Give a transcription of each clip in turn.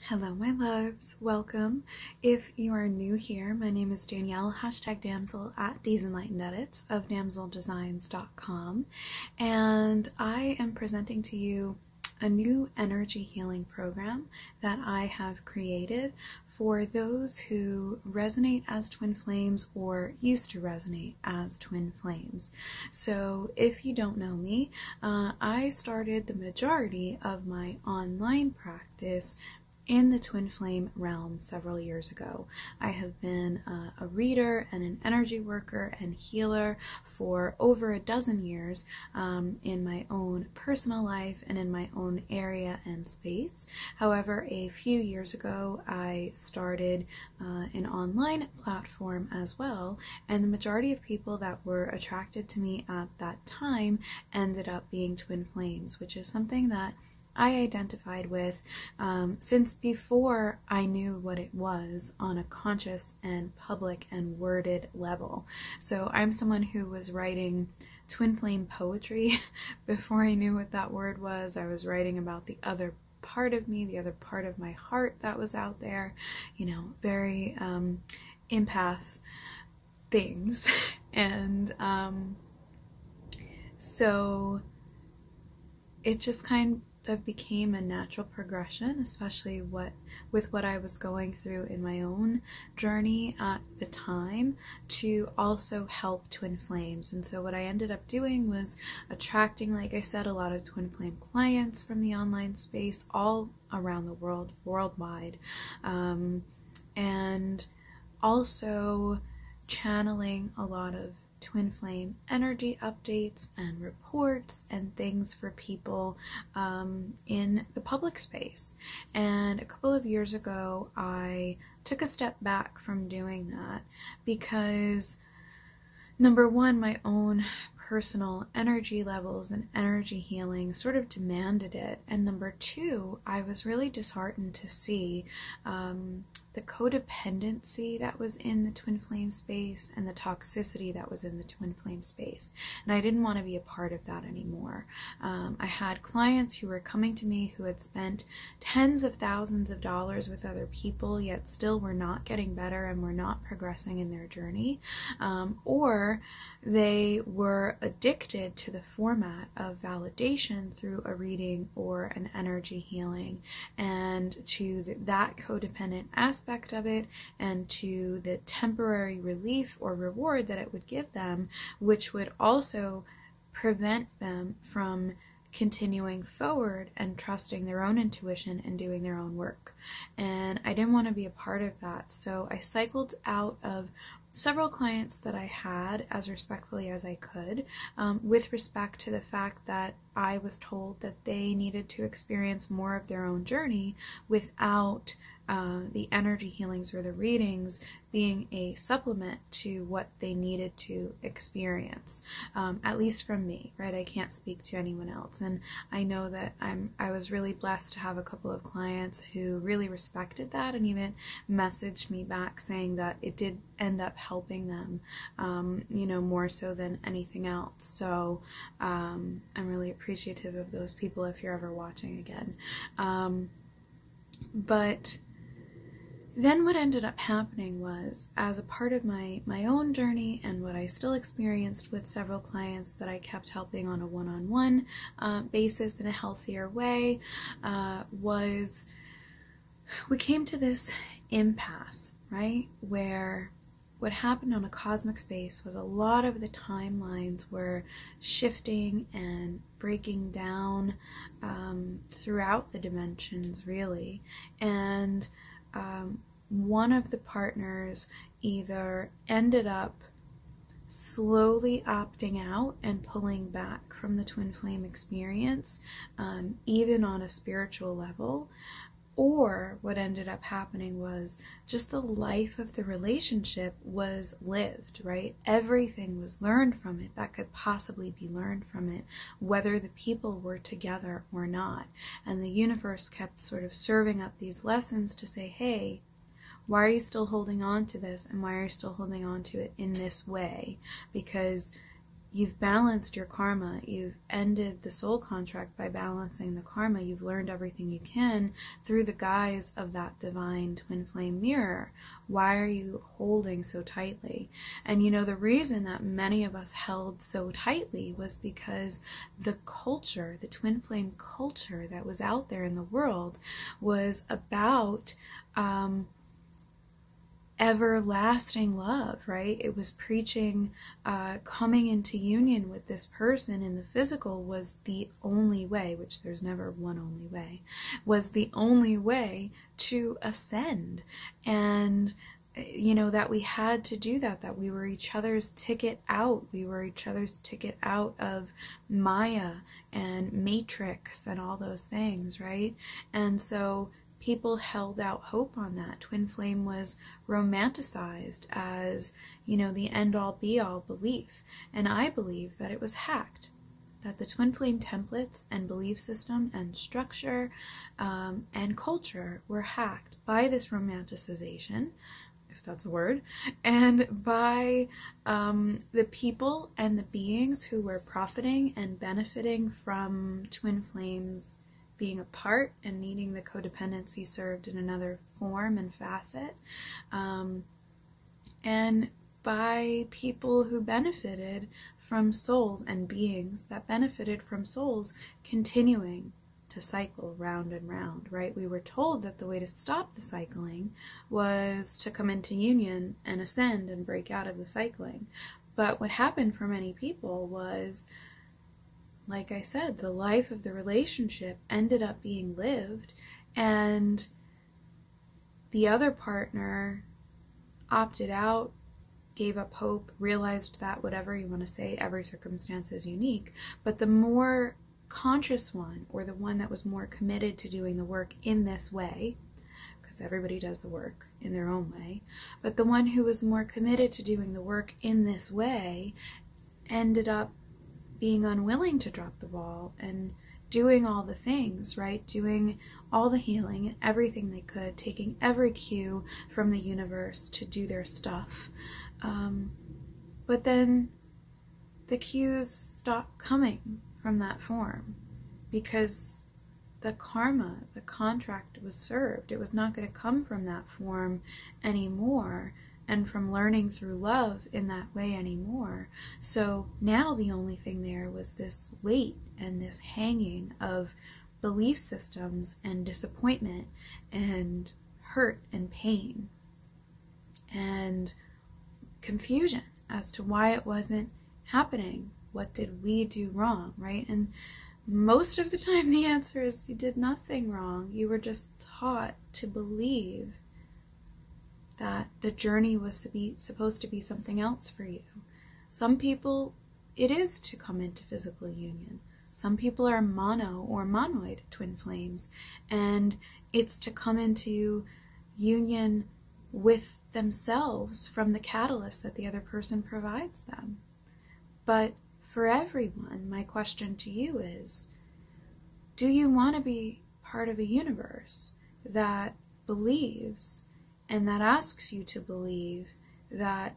Hello, my loves. Welcome. If you are new here, my name is Danielle, #Damsel at 𝑓 of damseldesigns.com, and I am presenting to you a new energy healing program that I have created for those who resonate as twin flames or used to resonate as twin flames. So if you don't know me, I started the majority of my online practice in the twin flame realm several years ago. I have been a reader and an energy worker and healer for over a dozen years in my own personal life and in my own area and space. However, a few years ago, I started an online platform as well, and the majority of people that were attracted to me at that time ended up being twin flames, which is something that I identified with since before I knew what it was on a conscious and public and worded level. So I'm someone who was writing twin flame poetry before I knew what that word was. I was writing about the other part of me, the other part of my heart that was out there, you know, very empath things. And so it just kind of became a natural progression, especially with what I was going through in my own journey at the time, to also help twin flames. And so what I ended up doing was attracting, like I said, a lot of twin flame clients from the online space all around the world, worldwide, and also channeling a lot of twin flame energy updates and reports and things for people in the public space. And a couple of years ago, I took a step back from doing that because, number one, my own personal energy levels and energy healing sort of demanded it, and number two, I was really disheartened to see the codependency that was in the twin flame space and the toxicity that was in the twin flame space. And I didn't want to be a part of that anymore. I had clients who were coming to me who had spent tens of thousands of dollars with other people, yet still were not getting better and were not progressing in their journey, or they were addicted to the format of validation through a reading or an energy healing, and to that codependent aspect of it, and to the temporary relief or reward that it would give them, which would also prevent them from continuing forward and trusting their own intuition and doing their own work. And I didn't want to be a part of that, so I cycled out of several clients that I had as respectfully as I could, with respect to the fact that I was told that they needed to experience more of their own journey without the energy healings or the readings being a supplement to what they needed to experience, at least from me, right? I can't speak to anyone else, and I know that I was really blessed to have a couple of clients who really respected that and even messaged me back saying that it did end up helping them, you know, more so than anything else. So I'm really appreciative of those people if you're ever watching again. But then what ended up happening was, as a part of my own journey and what I still experienced with several clients that I kept helping on a one-on-one basis in a healthier way, was we came to this impasse, right? Where what happened on a cosmic space was a lot of the timelines were shifting and breaking down throughout the dimensions, really. And one of the partners either ended up slowly opting out and pulling back from the twin flame experience, even on a spiritual level, or what ended up happening was just the life of the relationship was lived, right? Everything was learned from it that could possibly be learned from it, whether the people were together or not. And the universe kept sort of serving up these lessons to say, hey, why are you still holding on to this? And why are you still holding on to it in this way? Because you've balanced your karma, you've ended the soul contract by balancing the karma, you've learned everything you can through the guise of that divine twin flame mirror. Why are you holding so tightly? And you know, the reason that many of us held so tightly was because the culture, the twin flame culture that was out there in the world was about everlasting love, right? It was preaching coming into union with this person in the physical was the only way, which there's never one only way, was the only way to ascend. And you know, that we had to do that, that we were each other's ticket out. We were each other's ticket out of Maya and Matrix and all those things, right? And so people held out hope on that. Twin flame was romanticized as, you know, the end-all be-all belief. And I believe that it was hacked, that the twin flame templates and belief system and structure and culture were hacked by this romanticization, if that's a word, and by the people and the beings who were profiting and benefiting from twin flames being apart and needing the codependency served in another form and facet, and by people who benefited from souls and beings that benefited from souls continuing to cycle round and round, right? We were told that the way to stop the cycling was to come into union and ascend and break out of the cycling. But what happened for many people was, like I said, the life of the relationship ended up being lived, and the other partner opted out, gave up hope, realized that, whatever you want to say, every circumstance is unique, but the more conscious one, or the one that was more committed to doing the work in this way, because everybody does the work in their own way, but the one who was more committed to doing the work in this way ended up being unwilling to drop the ball and doing all the things, right? Doing all the healing and everything they could, taking every cue from the universe to do their stuff. But then the cues stopped coming from that form because the karma, the contract was served. It was not going to come from that form anymore, and from learning through love in that way anymore. So now the only thing there was this weight and this hanging of belief systems and disappointment and hurt and pain and confusion as to why it wasn't happening. What did we do wrong, right? And most of the time the answer is you did nothing wrong. You were just taught to believe that the journey was supposed to be something else for you. Some people, it is to come into physical union. Some people are mono or monoid twin flames, and it's to come into union with themselves from the catalyst that the other person provides them. But for everyone, my question to you is, do you want to be part of a universe that believes and that asks you to believe that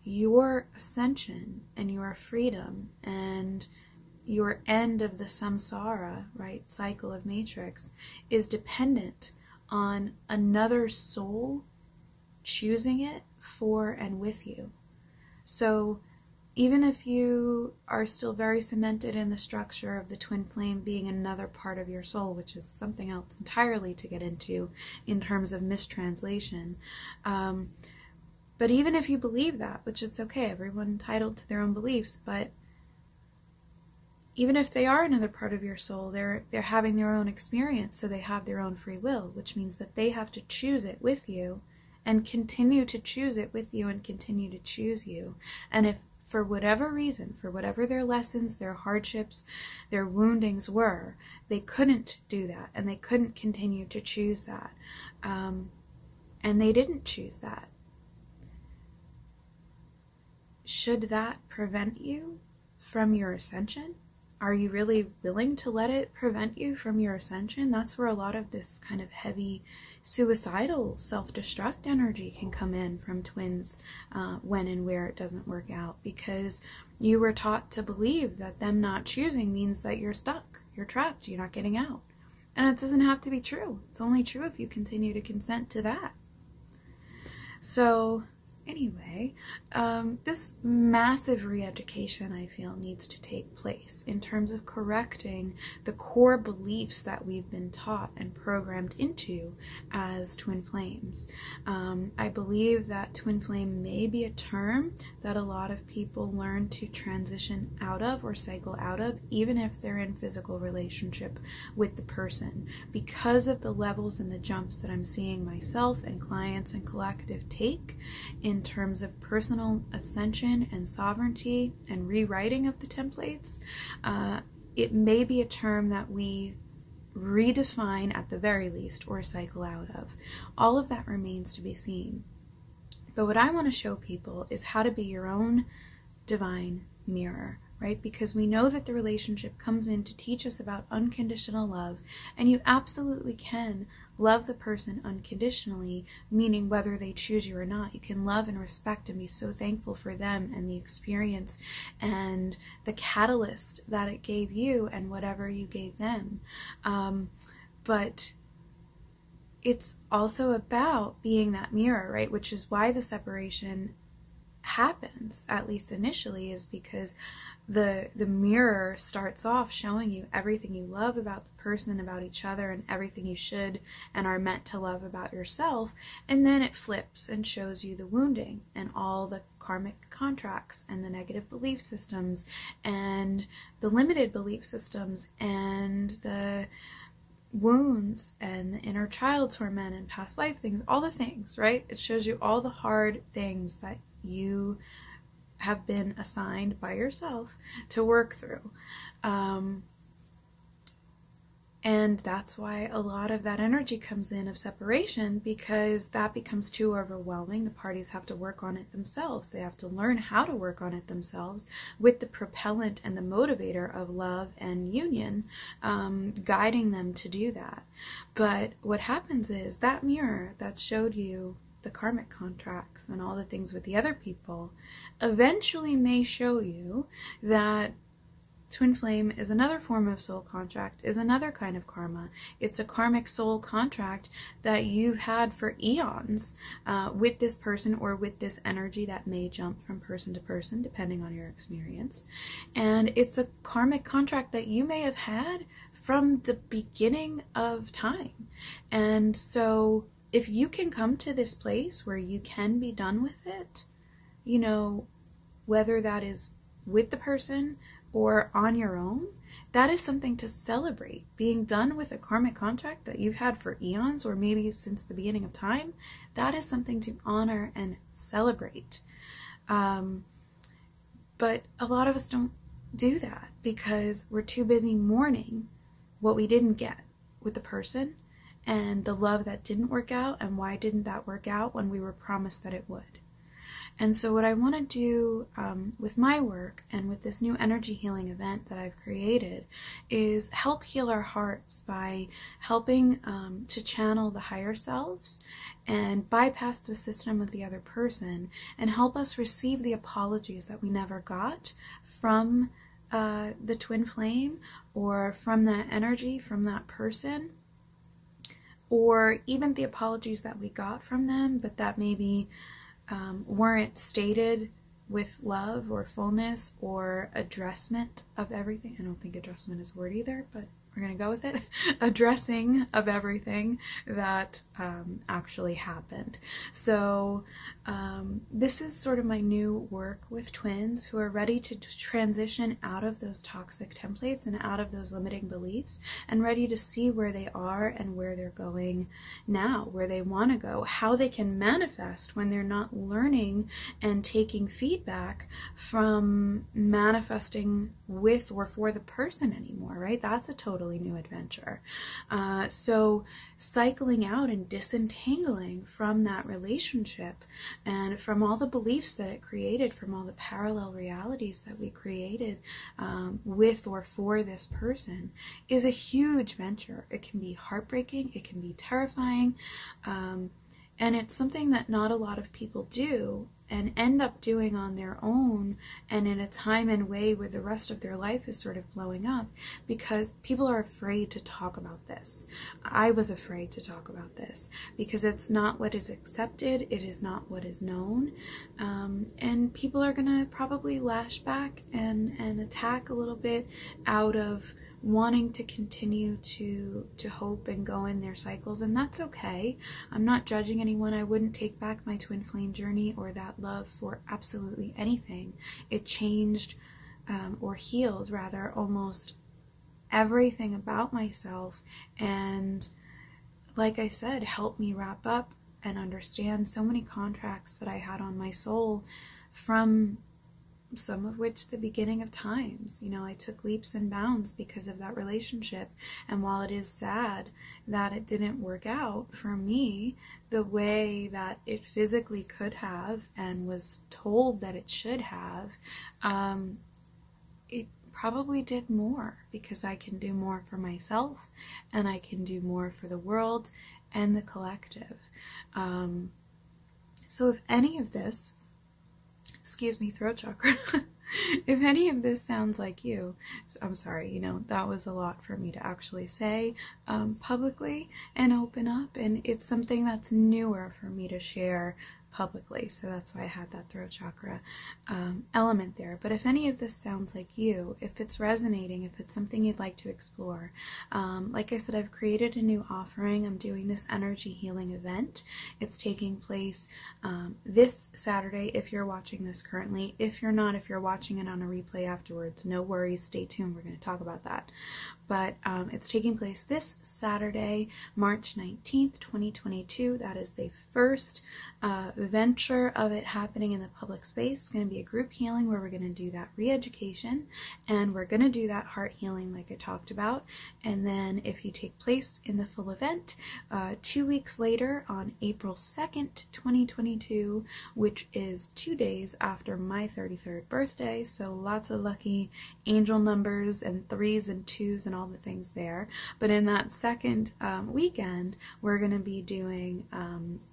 your ascension and your freedom and your end of the samsara, right, cycle of matrix, is dependent on another soul choosing it for and with you? So even if you are still very cemented in the structure of the twin flame being another part of your soul, which is something else entirely to get into in terms of mistranslation, but even if you believe that, which it's okay, everyone entitled to their own beliefs, but even if they are another part of your soul, they're having their own experience, so they have their own free will, which means that they have to choose it with you and continue to choose it with you and continue to choose you. And if for whatever reason, for whatever their lessons, their hardships, their woundings were, they couldn't do that, and they couldn't continue to choose that. And they didn't choose that. Should that prevent you from your ascension? Are you really willing to let it prevent you from your ascension? That's where a lot of this kind of heavy suicidal self-destruct energy can come in from twins when and where it doesn't work out, because You were taught to believe that them not choosing means that you're stuck, you're trapped, you're not getting out. And it doesn't have to be true. It's only true if you continue to consent to that. So anyway, this massive re-education, I feel, needs to take place in terms of correcting the core beliefs that we've been taught and programmed into as twin flames. I believe that twin flame may be a term that a lot of people learn to transition out of or cycle out of, even if they're in physical relationship with the person, because of the levels and the jumps that I'm seeing myself and clients and collective take in terms of personal ascension and sovereignty and rewriting of the templates. It may be a term that we redefine at the very least or cycle out of. All of that remains to be seen. But what I want to show people is how to be your own divine mirror, right? Because we know that the relationship comes in to teach us about unconditional love, and you absolutely can love the person unconditionally, meaning whether they choose you or not. You can love and respect and be so thankful for them and the experience and the catalyst that it gave you and whatever you gave them. But it's also about being that mirror, right? Which is why the separation happens, at least initially, is because the mirror starts off showing you everything you love about the person and about each other and everything you should and are meant to love about yourself, and then it flips and shows you the wounding and all the karmic contracts and the negative belief systems and the limited belief systems and the wounds and the inner child torment and past life things, all the things, right? It shows you all the hard things that you have been assigned by yourself to work through. And that's why a lot of that energy comes in of separation, because that becomes too overwhelming. The parties have to work on it themselves. They have to learn how to work on it themselves with the propellant and the motivator of love and union, guiding them to do that. But what happens is that mirror that showed you the karmic contracts and all the things with the other people eventually may show you that twin flame is another form of soul contract, is another kind of karma. It's a karmic soul contract that you've had for eons with this person or with this energy that may jump from person to person depending on your experience. And it's a karmic contract that you may have had from the beginning of time. And so if you can come to this place where you can be done with it, you know, whether that is with the person or on your own, that is something to celebrate. Being done with a karmic contract that you've had for eons or maybe since the beginning of time, that is something to honor and celebrate. But a lot of us don't do that because we're too busy mourning what we didn't get with the person and the love that didn't work out, and why didn't that work out when we were promised that it would. And so what I want to do with my work and with this new energy healing event that I've created is help heal our hearts by helping to channel the higher selves and bypass the system of the other person and help us receive the apologies that we never got from the twin flame or from that energy, from that person, or even the apologies that we got from them, but that maybe weren't stated with love or fullness or addressment of everything. I don't think addressment is a word either, but we're going to go with it. Addressing of everything that actually happened. So this is sort of my new work with twins who are ready to transition out of those toxic templates and out of those limiting beliefs and ready to see where they are and where they're going now, where they want to go, how they can manifest when they're not learning and taking feedback from manifesting with or for the person anymore, right? That's a totally new adventure. So cycling out and disentangling from that relationship and from all the beliefs that it created, from all the parallel realities that we created with or for this person is a huge venture. It can be heartbreaking, it can be terrifying, and it's something that not a lot of people do and end up doing on their own, and in a time and way where the rest of their life is sort of blowing up, because people are afraid to talk about this. I was afraid to talk about this because it's not what is accepted, it is not what is known, and people are gonna probably lash back and attack a little bit out of wanting to continue to hope and go in their cycles, and that's okay. I'm not judging anyone. I wouldn't take back my twin flame journey or that love for absolutely anything. It changed or healed rather almost everything about myself, and like I said, helped me wrap up and understand so many contracts that I had on my soul, from some of which the beginning of times. You know, I took leaps and bounds because of that relationship, and while it is sad that it didn't work out for me the way that it physically could have and was told that it should have, it probably did more because I can do more for myself and I can do more for the world and the collective. So if any of this, excuse me, throat chakra, if any of this sounds like you, I'm sorry, you know, that was a lot for me to actually say publicly and open up, and it's something that's newer for me to share publicly, so that's why I had that throat chakra element there. But if any of this sounds like you, if it's resonating, if it's something you'd like to explore, like I said, I've created a new offering. I'm doing this energy healing event. It's taking place this Saturday if you're watching this currently. If you're not, if you're watching it on a replay afterwards, no worries, stay tuned, we're going to talk about that. But it's taking place this Saturday, March 19th, 2022. That is the first venture of it happening in the public space. It's going to be a group healing where we're going to do that re-education, and we're going to do that heart healing like I talked about. And then if you take place in the full event 2 weeks later on April 2nd, 2022, which is 2 days after my 33rd birthday, so lots of lucky angel numbers and 3s and 2s and all the things there. But in that second weekend, we're going to be doing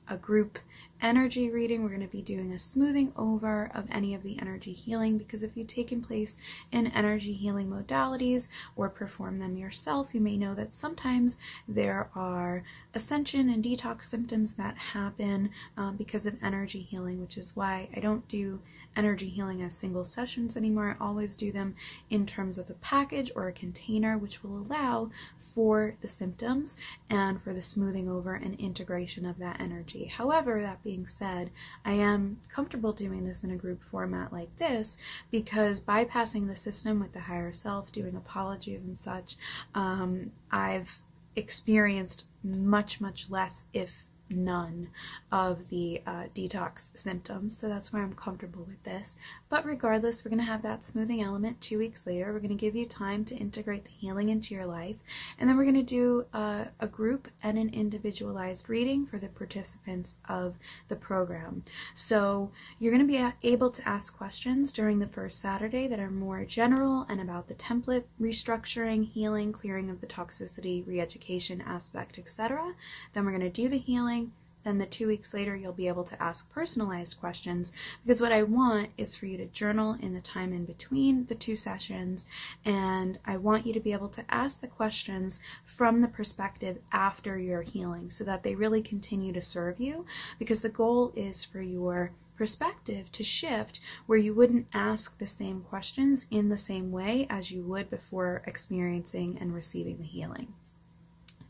a group energy reading. We're going to be doing a smoothing over of any of the energy healing, because if you've taken place in energy healing modalities or perform them yourself, you may know that sometimes there are ascension and detox symptoms that happen because of energy healing, which is why I don't do energy healing as single sessions anymore. I always do them in terms of a package or a container, which will allow for the symptoms and for the smoothing over and integration of that energy. However, that being said, I am comfortable doing this in a group format like this because bypassing the system with the higher self, doing apologies and such, I've experienced much less, if none, of the detox symptoms, so that's why I'm comfortable with this. But regardless, we're going to have that smoothing element 2 weeks later. We're going to give you time to integrate the healing into your life, and then we're going to do a group and an individualized reading for the participants of the program. So you're going to be able to ask questions during the first Saturday that are more general and about the template, restructuring, healing, clearing of the toxicity, re-education aspect, etc. Then we're going to do the healing. Then the 2 weeks later, you'll be able to ask personalized questions, because what I want is for you to journal in the time in between the 2 sessions, and I want you to be able to ask the questions from the perspective after your healing so that they really continue to serve you, because the goal is for your perspective to shift where you wouldn't ask the same questions in the same way as you would before experiencing and receiving the healing.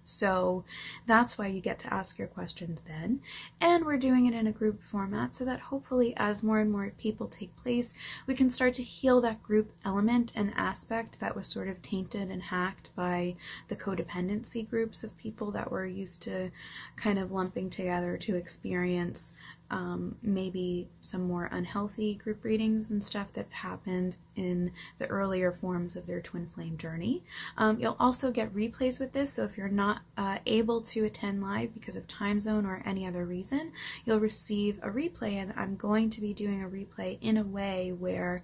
So that's why you get to ask your questions then. And we're doing it in a group format so that hopefully as more and more people take place, we can start to heal that group element and aspect that was sort of tainted and hacked by the codependency groups of people that were used to kind of lumping together to experience maybe some more unhealthy group readings and stuff that happened in the earlier forms of their twin flame journey. You'll also get replays with this, so if you're not able to attend live because of time zone or any other reason, you'll receive a replay, and I'm going to be doing a replay in a way where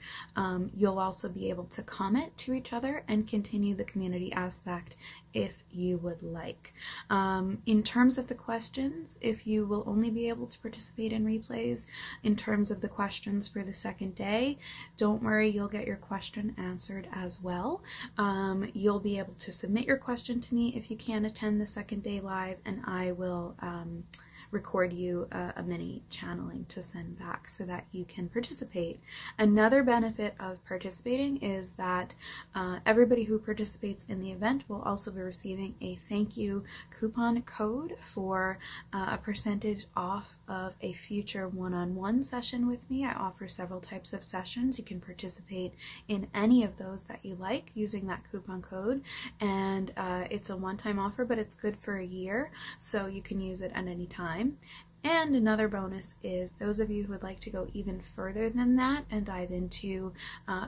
you'll also be able to comment to each other and continue the community aspect if you would like. In terms of the questions, if you will only be able to participate in replays, in terms of the questions for the second day, don't worry, you'll get your question answered as well. You'll be able to submit your question to me if you can't attend the second day live, and I will record you a mini channeling to send back so that you can participate. Another benefit of participating is that everybody who participates in the event will also be receiving a thank you coupon code for a percentage off of a future one-on-one session with me. I offer several types of sessions. You can participate in any of those that you like using that coupon code, and it's a one-time offer, but it's good for a year, so you can use it at any time. And another bonus is those of you who would like to go even further than that and dive into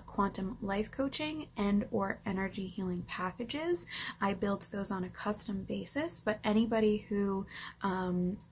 quantum life coaching and or energy healing packages. I build those on a custom basis, but anybody who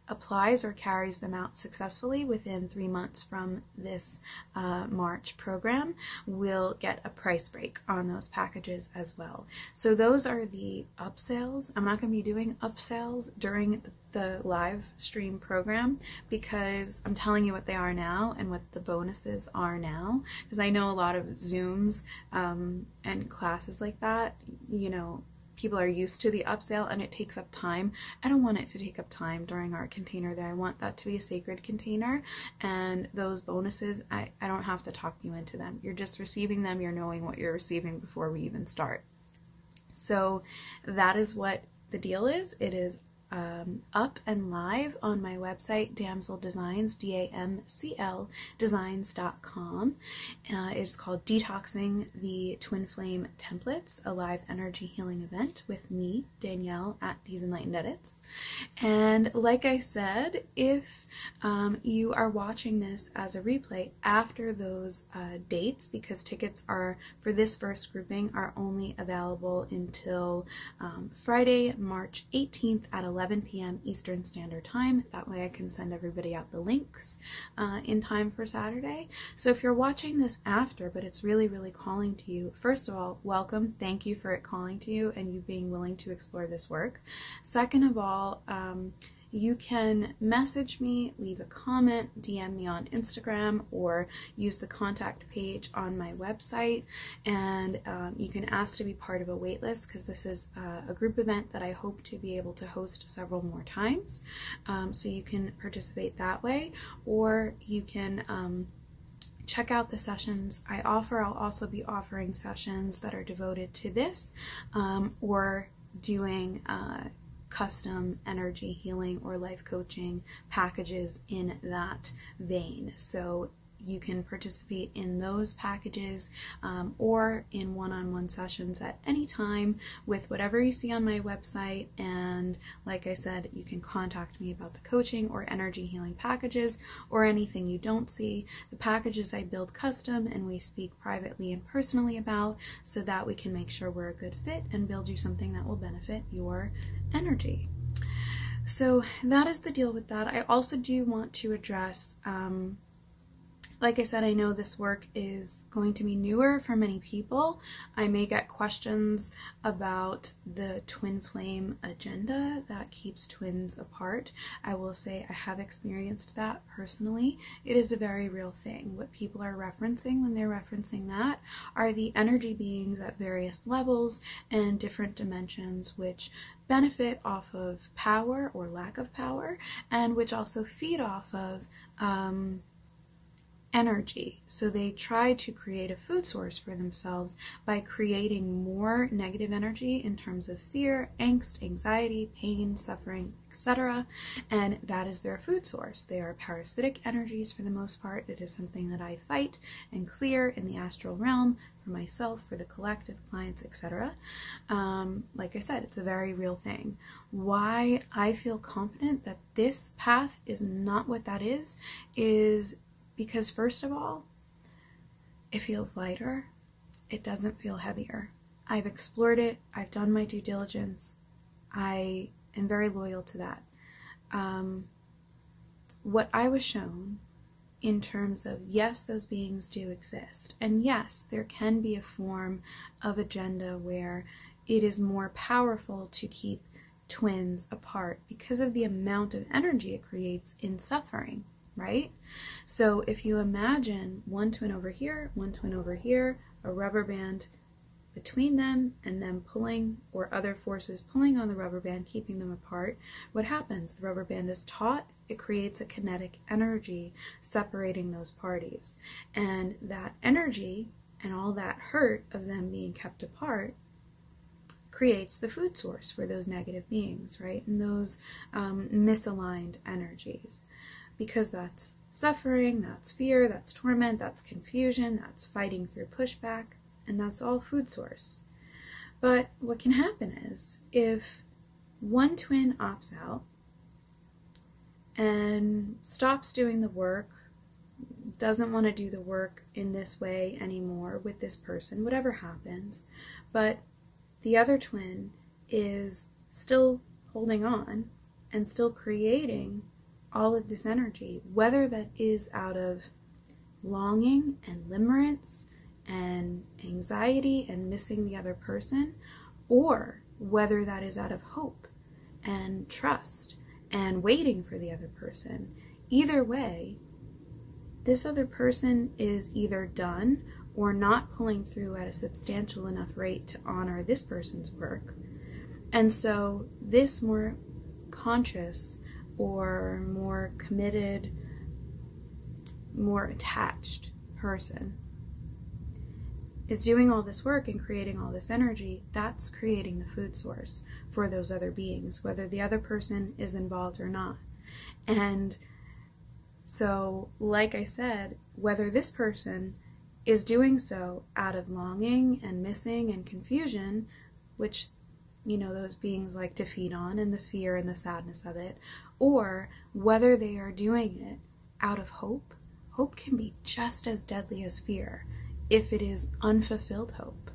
applies or carries them out successfully within 3 months from this March program will get a price break on those packages as well. So those are the upsells. I'm not going to be doing upsells during the live stream program because I'm telling you what they are now and what the bonuses are now, because I know a lot of Zooms and classes like that, you know, people are used to the upsell and it takes up time. I don't want it to take up time during our container there. I want that to be a sacred container, and those bonuses, I don't have to talk you into them. You're just receiving them. You're knowing what you're receiving before we even start. So that is what the deal is. It is up and live on my website, Damsel Designs, DAMCL Designs.com. It's called Detoxing the Twin Flame Templates, a live energy healing event with me, Danielle, at 𝑓𝑡𝑠. And like I said, if you are watching this as a replay after those dates, because tickets are for this first grouping are only available until Friday, March 18th at 11 p.m. Eastern Standard Time. That way I can send everybody out the links in time for Saturday. So if you're watching this after, but it's really, really calling to you, first of all, welcome. Thank you for it calling to you and you being willing to explore this work. Second of all, you can message me, leave a comment, DM me on Instagram, or use the contact page on my website, and you can ask to be part of a waitlist, because this is a group event that I hope to be able to host several more times. So you can participate that way, or you can check out the sessions I offer. I'll also be offering sessions that are devoted to this, or doing custom energy healing or life coaching packages in that vein. So you can participate in those packages or in one-on-one sessions at any time with whatever you see on my website. And like I said, you can contact me about the coaching or energy healing packages or anything you don't see. The packages I build custom and we speak privately and personally about, so that we can make sure we're a good fit and build you something that will benefit your energy. So that is the deal with that. I also do want to address like I said, I know this work is going to be newer for many people. I may get questions about the twin flame agenda that keeps twins apart. I will say I have experienced that personally. It is a very real thing. What people are referencing when they're referencing that are the energy beings at various levels and different dimensions, which benefit off of power or lack of power, and which also feed off of energy. So they try to create a food source for themselves by creating more negative energy in terms of fear, angst, anxiety, pain, suffering, etc. And that is their food source. They are parasitic energies for the most part. It is something that I fight and clear in the astral realm for myself, for the collective, clients, etc. Like I said, it's a very real thing. Why I feel confident that this path is not what that is because, first of all, it feels lighter. It doesn't feel heavier. I've explored it. I've done my due diligence. I am very loyal to that. What I was shown in terms of, yes, those beings do exist. And yes, there can be a form of agenda where it is more powerful to keep twins apart because of the amount of energy it creates in suffering, right? So if you imagine one twin over here, one twin over here, a rubber band between them, and them pulling, or other forces pulling on the rubber band, keeping them apart, what happens? The rubber band is taut, it creates a kinetic energy separating those parties. And that energy and all that hurt of them being kept apart creates the food source for those negative beings, right? And those misaligned energies. Because that's suffering, that's fear, that's torment, that's confusion, that's fighting through pushback, and that's all food source. But what can happen is, if one twin opts out and stops doing the work, doesn't want to do the work in this way anymore with this person, whatever happens, but the other twin is still holding on and still creating all of this energy, whether that is out of longing and limerence and anxiety and missing the other person, or whether that is out of hope and trust and waiting for the other person. Either way, this other person is either done or not pulling through at a substantial enough rate to honor this person's work. And so this more conscious or more committed, more attached person is doing all this work and creating all this energy. That's creating the food source for those other beings, whether the other person is involved or not. And so, like I said, whether this person is doing so out of longing and missing and confusion, which, you know, those beings like to feed on, and the fear and the sadness of it, or whether they are doing it out of hope. Hope can be just as deadly as fear if it is unfulfilled hope,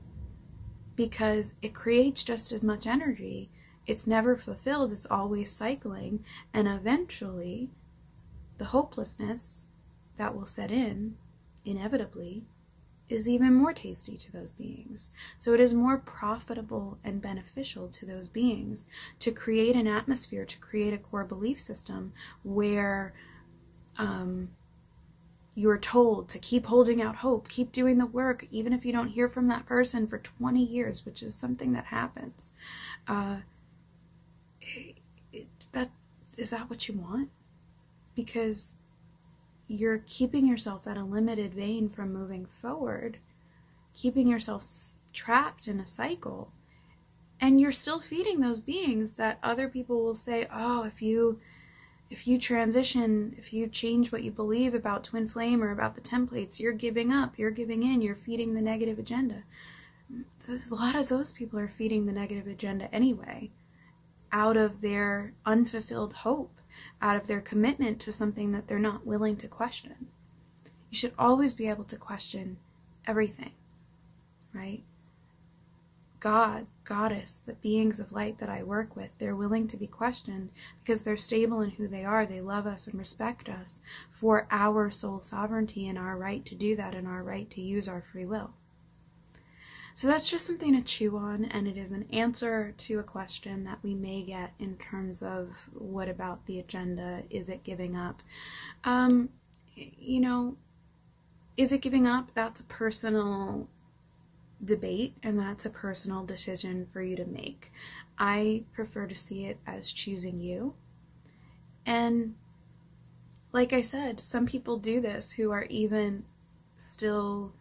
because it creates just as much energy. It's never fulfilled, it's always cycling, and eventually the hopelessness that will set in, inevitably, is even more tasty to those beings. So it is more profitable and beneficial to those beings to create an atmosphere, to create a core belief system where you're told to keep holding out hope, keep doing the work, even if you don't hear from that person for 20 years, which is something that happens. Is that what you want? Because you're keeping yourself at a limited vein from moving forward, keeping yourself trapped in a cycle, and you're still feeding those beings that other people will say, oh, if you transition, if you change what you believe about twin flame or about the templates, you're giving up, you're giving in, you're feeding the negative agenda. A lot of those people are feeding the negative agenda anyway, out of their unfulfilled hope, out of their commitment to something that they're not willing to question. You should always be able to question everything, right? God, Goddess, the beings of light that I work with, they're willing to be questioned because they're stable in who they are. They love us and respect us for our soul sovereignty and our right to do that and our right to use our free will. So that's just something to chew on, and it is an answer to a question that we may get in terms of what about the agenda? Is it giving up? You know, is it giving up? That's a personal debate, and that's a personal decision for you to make. I prefer to see it as choosing you. And like I said, some people do this who are even still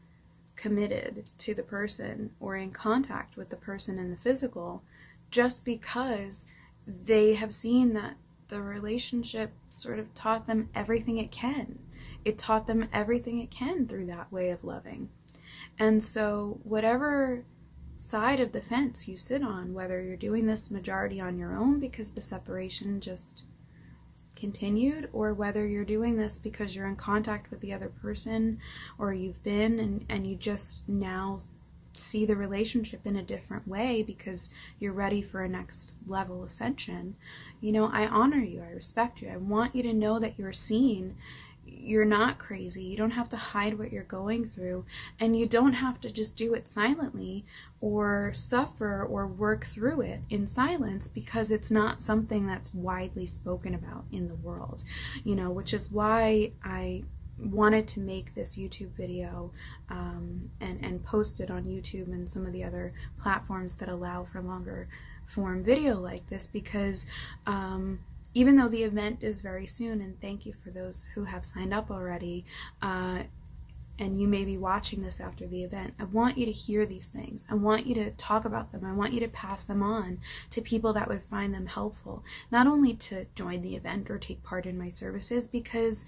committed to the person or in contact with the person in the physical, just because they have seen that the relationship sort of taught them everything it can. It taught them everything it can through that way of loving. And so whatever side of the fence you sit on, whether you're doing this majority on your own because the separation just continued, or whether you're doing this because you're in contact with the other person, or you've been and you just now see the relationship in a different way because you're ready for a next level ascension, you know, I honor you, I respect you, I want you to know that you're seen. you're not crazy. You don't have to hide what you're going through, and you don't have to just do it silently or suffer or work through it in silence because it's not something that's widely spoken about in the world, you know, which is why I wanted to make this YouTube video and post it on YouTube and some of the other platforms that allow for longer form video like this, because even though the event is very soon, and thank you for those who have signed up already, and you may be watching this after the event, I want you to hear these things. I want you to talk about them. I want you to pass them on to people that would find them helpful, not only to join the event or take part in my services, because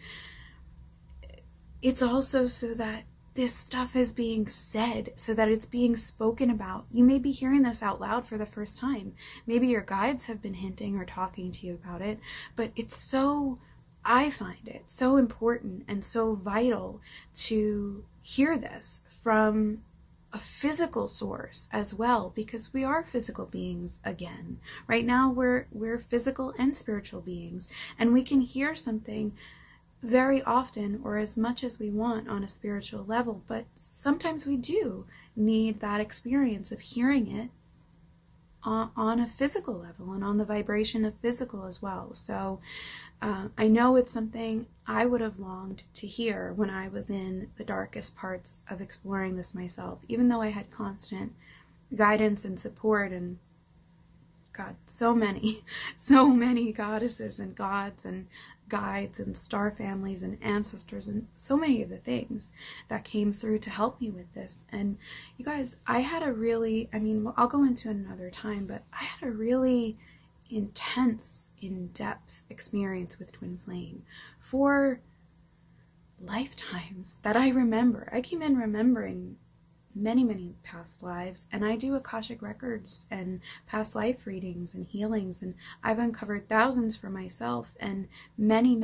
it's also so that this stuff is being said, so that it's being spoken about. You may be hearing this out loud for the first time. Maybe your guides have been hinting or talking to you about it, but it's so, I find it so important and so vital to hear this from a physical source as well, because we are physical beings again. Right now we're physical and spiritual beings, and we can hear something very often or as much as we want on a spiritual level, but sometimes we do need that experience of hearing it on a physical level and on the vibration of physical as well. So I know it's something I would have longed to hear when I was in the darkest parts of exploring this myself, even though I had constant guidance and support and God, so many goddesses and gods and guides and star families and ancestors and so many of the things that came through to help me with this. And you guys, I had a really, I mean, I'll go into it another time, but I had a really intense, in-depth experience with twin flame for lifetimes that I remember. I came in remembering many past lives, and I do Akashic records and past life readings and healings, and I've uncovered thousands for myself and many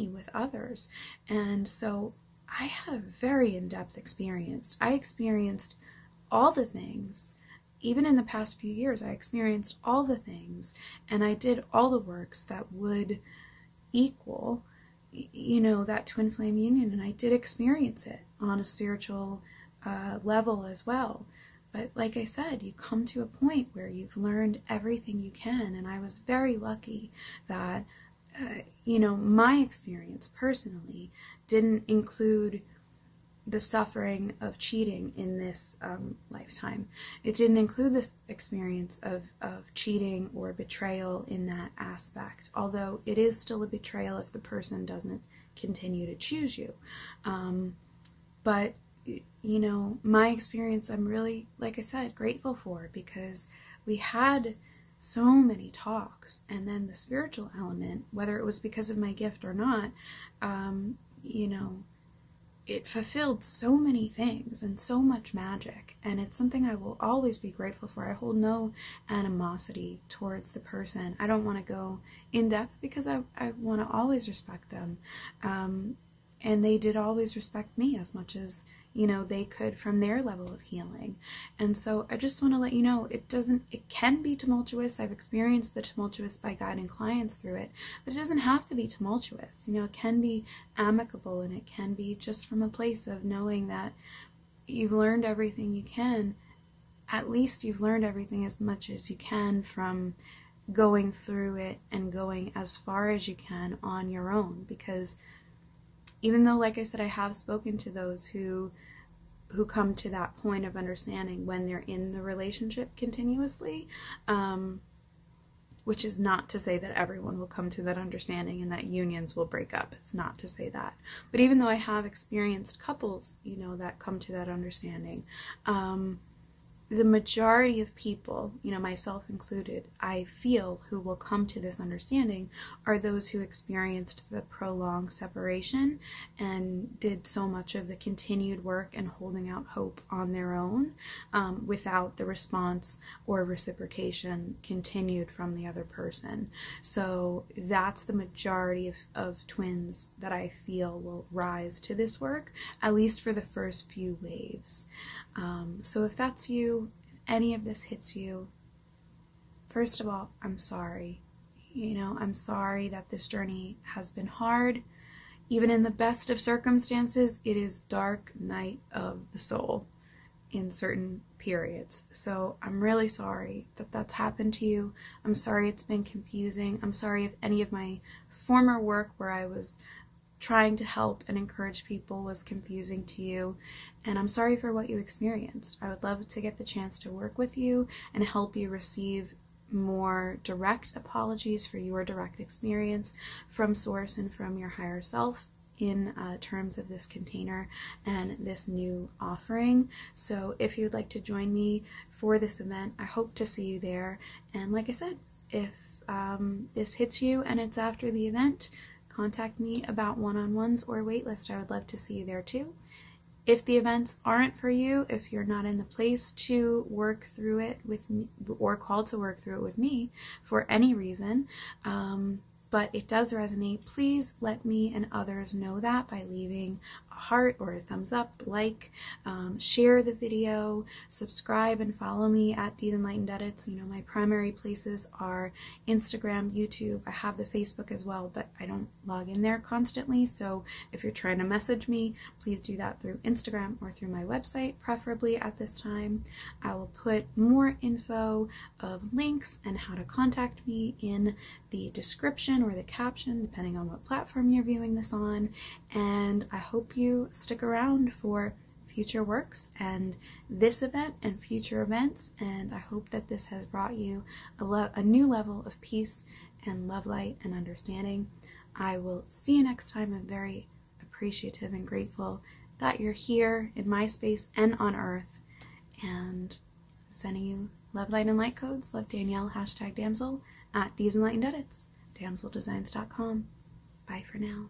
with others. And so I had a very in-depth experience. I experienced all the things. Even in the past few years, I experienced all the things, and I did all the works that would equal, you know, that twin flame union, and I did experience it on a spiritual level as well. But like I said, you come to a point where you've learned everything you can, and I was very lucky that you know, my experience personally didn't include the suffering of cheating in this lifetime. It didn't include this experience of cheating or betrayal in that aspect, although it is still a betrayal if the person doesn't continue to choose you. But you know, my experience, I'm really, like I said, grateful for, because we had so many talks, and then the spiritual element, whether it was because of my gift or not, you know, it fulfilled so many things and so much magic, and it's something I will always be grateful for. I hold no animosity towards the person. I don't want to go in depth because I want to always respect them, and they did always respect me as much as, you know, they could from their level of healing. And so I just want to let you know, it can be tumultuous. I've experienced the tumultuous by guiding clients through it, but it doesn't have to be tumultuous. You know, it can be amicable, and it can be just from a place of knowing that you've learned everything you can. At least you've learned everything as much as you can from going through it and going as far as you can on your own. Because even though, like I said, I have spoken to those who come to that point of understanding when they're in the relationship continuously, which is not to say that everyone will come to that understanding and that unions will break up. It's not to say that. But even though I have experienced couples, you know, that come to that understanding, the majority of people, you know, myself included, I feel, who will come to this understanding are those who experienced the prolonged separation and did so much of the continued work and holding out hope on their own, without the response or reciprocation continued from the other person. So that's the majority of twins that I feel will rise to this work, at least for the first few waves. So if that's you, if any of this hits you, first of all, I'm sorry. You know, I'm sorry that this journey has been hard. even in the best of circumstances, it is dark night of the soul in certain periods. So I'm really sorry that that's happened to you. I'm sorry it's been confusing. I'm sorry if any of my former work where I was trying to help and encourage people was confusing to you, and I'm sorry for what you experienced. I would love to get the chance to work with you and help you receive more direct apologies for your direct experience from Source and from your higher self in terms of this container and this new offering. So if you'd like to join me for this event, I hope to see you there. And like I said, if this hits you and it's after the event, contact me about one-on-ones or waitlist. I would love to see you there too. If the events aren't for you, if you're not in the place to work through it with me or called to work through it with me for any reason, but it does resonate, please let me and others know that by leaving a heart or a thumbs up, share the video, subscribe and follow me at 𝑓𝑑𝑒𝑠𝑒𝑛𝑙𝑖�ghtenEdits. You know, my primary places are Instagram, YouTube. I have the Facebook as well, but I don't log in there constantly. So if you're trying to message me, please do that through Instagram or through my website, preferably at this time. I will put more info of links and how to contact me in the description or the caption, depending on what platform you're viewing this on. And I hope you stick around for future works and this event and future events. And I hope that this has brought you a new level of peace and love, light, and understanding. I will see you next time. I'm very appreciative and grateful that you're here in my space and on Earth. And I'm sending you love, light, and light codes. Love, Danielle, #damsel at @𝑓𝑑𝑒𝑠𝑒𝑛𝑙𝑖ghtenEdits, damseldesigns.com. Bye for now.